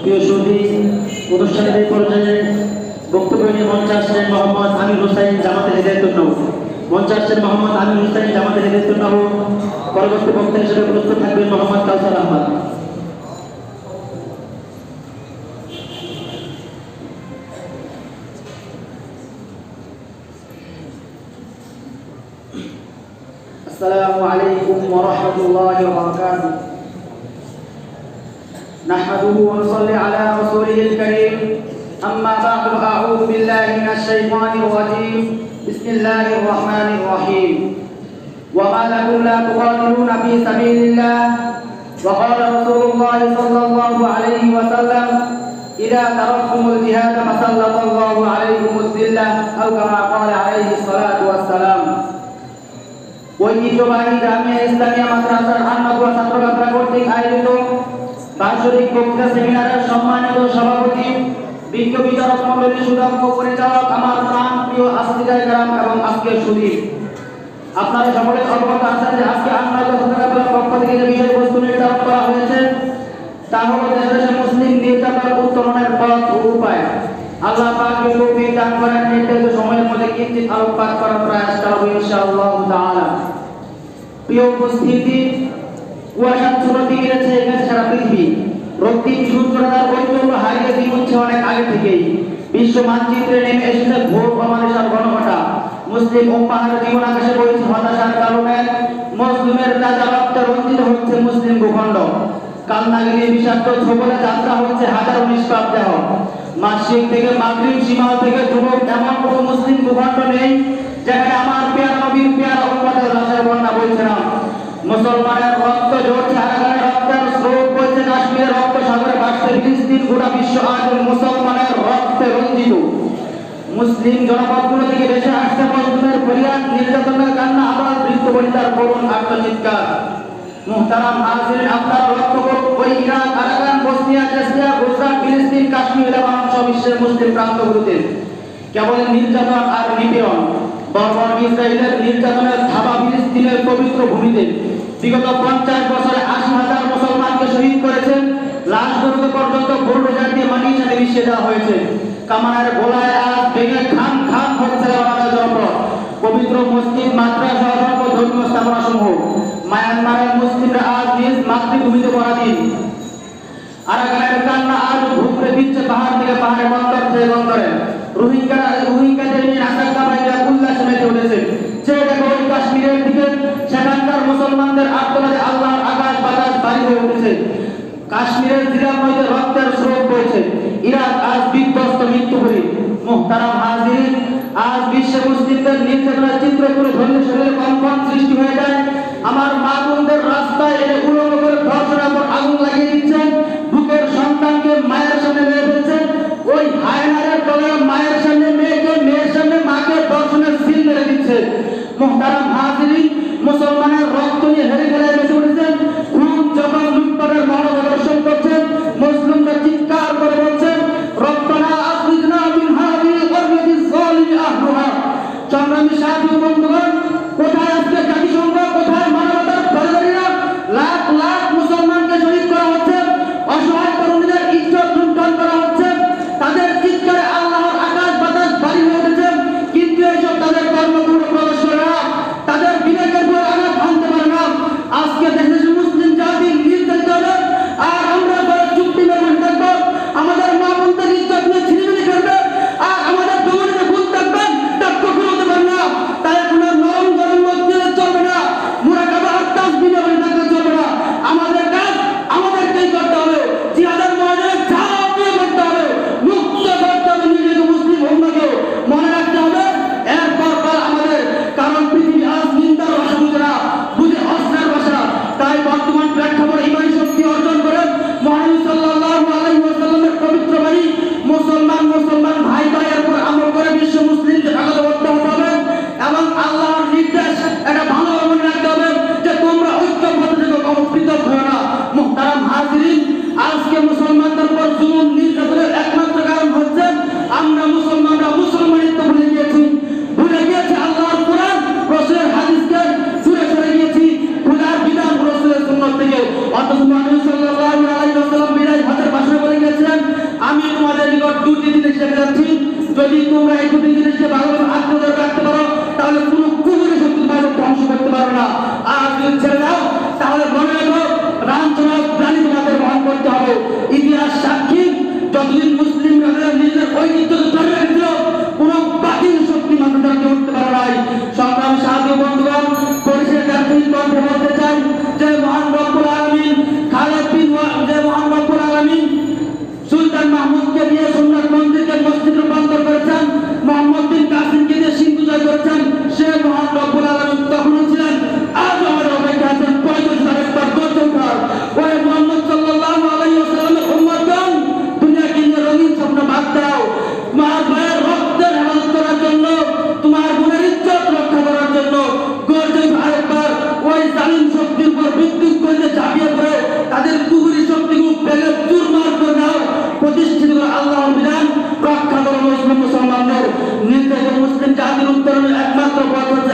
প্রিয় সুধী, অনুষ্ঠানের এই পর্যায়ে বক্তব্য নিয়ে মঞ্চে আসছেন মোহাম্মদ আমির হোসেন জামাতের হেদায়েতুন্নহ। মঞ্চে আসছেন মোহাম্মদ আমির হোসেন জামাতের হেদায়েতুন্নহ। পরবর্তী বক্তা হিসেবে উপস্থিত থাকবেন মোহাম্মদ কাউসার আহমদ। السلام عليكم ورحمة الله وبركاته. نحمده ونصلي على رسوله الكريم. أما بعد أعوذ بالله من الشيطان الرجيم. بسم الله الرحمن الرحيم. وما لكم لا تقاتلون في سبيل الله وقال رسول الله صلى الله عليه وسلم إذا تركتم الجهاد فسلط الله عليكم الذلة أو كما قال عليه الصلاة والسلام. ঐতিহ্যবাহী জামিয়া ইসলামিয়া মাদ্রাসার আহমদ ওয়া ছাত্রছাত্রীরা কর্তৃক আয়োজিত বার্ষিক বক্তৃতা সেমিনারের সম্মানিত সভাপতি, বিজ্ঞ বিচারক মণ্ডলীর সুদক্ষ পরিচালক, আমার প্রাণপ্রিয় আসিদায়ে কেরাম এবং আজকের সুধী, আপনারা সকলে অবগত আছেন যে আজকে আহমদ ওয়া ছাত্রছাত্রীদের পক্ষ থেকে যে বিষয়বস্তু নির্ধারণ করা হয়েছে তা হলো দেশে মুসলিম নির্যাতন উত্তরণের পথ ও উপায়। আল্লাহ পাক তৌফিক দান করেন, নির্ধারিত সময়ের মধ্যে কিঞ্চিত আলোকপাত করার প্রয়াস করব ইনশাআল্লাহ তাআলা। প্রিয় উপস্থিতি, কুয়াশাচ্ছন্ন দিকে রয়েছে এখানে সারা পৃথিবী। রক্তিম সূর্যটার ঐশ্বর্য হারিয়ে দিচ্ছে অনেক আগে থেকেই। বিশ্ব মানচিত্রে নেমে এসেছে ঘোর অমানুষার ঘনঘটা। মুসলিম উম্মাহের জীবন আকাশে বইছে হতাশার কারণে। মুসলিমের তাজা রক্তে রঞ্জিত হচ্ছে মুসলিম ভূখণ্ড। কালনাগিনী বিষাক্ত ছোবলে যাত্রা হচ্ছে হাজারো নিষ্পাপ দেহ। মাসিক থেকে মাগরিব সীমা থেকে যুবক এমন কোনো মুসলিম ভূখণ্ড নেই যেখানে আমার পেয়ারা নবীর পেয়ারা উম্মতের লাশের বন্যা বইছে না। মুসলমানের রক্ত ঝরছে, আরাকানের রক্তের স্রোত বইছে, কাশ্মীরের রক্ত সাগরে ভাসছে, ফিলিস্তিন গোটা বিশ্ব আজ মুসলমানের রক্তে রঞ্জিত। মুসলিম জনপদগুলো থেকে বেশি আসছে মুসলিমের ফরিয়াদ, নির্যাতনের কান্না, আবার বৃদ্ধ বনিতার করুণ আত্মচিৎকার। মুহতারাম হাজিরিন, আপনারা লক্ষ্য করুন, ওই Iraq, Arakan, Bosnia, Chechnya, Gujarat, ফিলিস্তিন, কাশ্মীর, লেবানন সহ বিশ্বের মুসলিম প্রান্তগুলোতে কেবল নির্যাতন আর নিপীড়ন। বর্বর ইসরায়েলের নির্যাতনের ধাবা ফিলিস্তিনের পবিত্র ভূমিতে বিগত 50 বছরে 80,000 মুসলমানকে শহীদ করেছেন। লাশগুলো পর্যন্ত বুলডোজার দিয়ে মাটির সাথে মিশিয়ে দেওয়া হয়েছে। কামানের গোলায় আজ ভেঙে খান খান হচ্ছে আমাদের জনপদ। পবিত্র মসজিদ, মাদ্রাসা সহ ধর্মীয় স্থাপনা সমূহ মায়ানমারের মুসলিমরা আজ নিজ মাতৃভূমিতে পরাধীন। আরাকানের কান্না আজ ঘুরে দিচ্ছে পাহাড় থেকে পাহাড়ে, বন্দর থেকে বন্দরে। রোহিঙ্গাদের নিয়ে আশঙ্কা বাইরা উল্লাসে মেতে উঠেছে। যে দেখো ওই কাশ্মীরের দিকে, সেখানকার মুসলমানদের আত্মনাদে আল্লাহর আকাশ বাতাস বাড়ি হয়ে উঠেছে। কাশ্মীরের জিরার মধ্যে রক্তের স্রোত বইছে। ইরাক আজ বিধ্বস্ত মৃত্যুপুরী। মুহতারাম হাজিরিন, আজ বিশ্বে মুসলিমদের নির্যাতনের চিত্র করে ধরলে শরীরে কম্পন সৃষ্টি হয়ে যায়। আমার মা বোনদের রাস্তায় এনে উলঙ্গ করে ধর্ষণের পর আগুন লাগিয়ে দিচ্ছেন। বুকের সন্তানকে মায়ের সামনে মেরে ফেলছেন। ওই হায়নারের দলে মায়ের সামনে মেয়েকে, মেয়ের সামনে মাকে ধর্ষণের সিল মেরে দিচ্ছে। মুহতারাম হাজিরিন, মুসলমানের রক্ত নিয়ে হেরে গেলে বেঁচে উঠেছেন। খুন যখন লুটপাটের মহড়া প্রদর্শন করছেন, মুসলিমরা চিৎকার করে বলছেন, রব্বানা আখরিজনা মিন হাযিহিল ক্বরয়াতি যালিমি আহলুহা। সংগ্রামী সাথী বন্ধুগণ, কোথায় আজকে জাতিসংঘ, কোথায় মানবতার দলদারীরা? লাখ লাখ জাতির উত্তরণের একমাত্র পথ হচ্ছে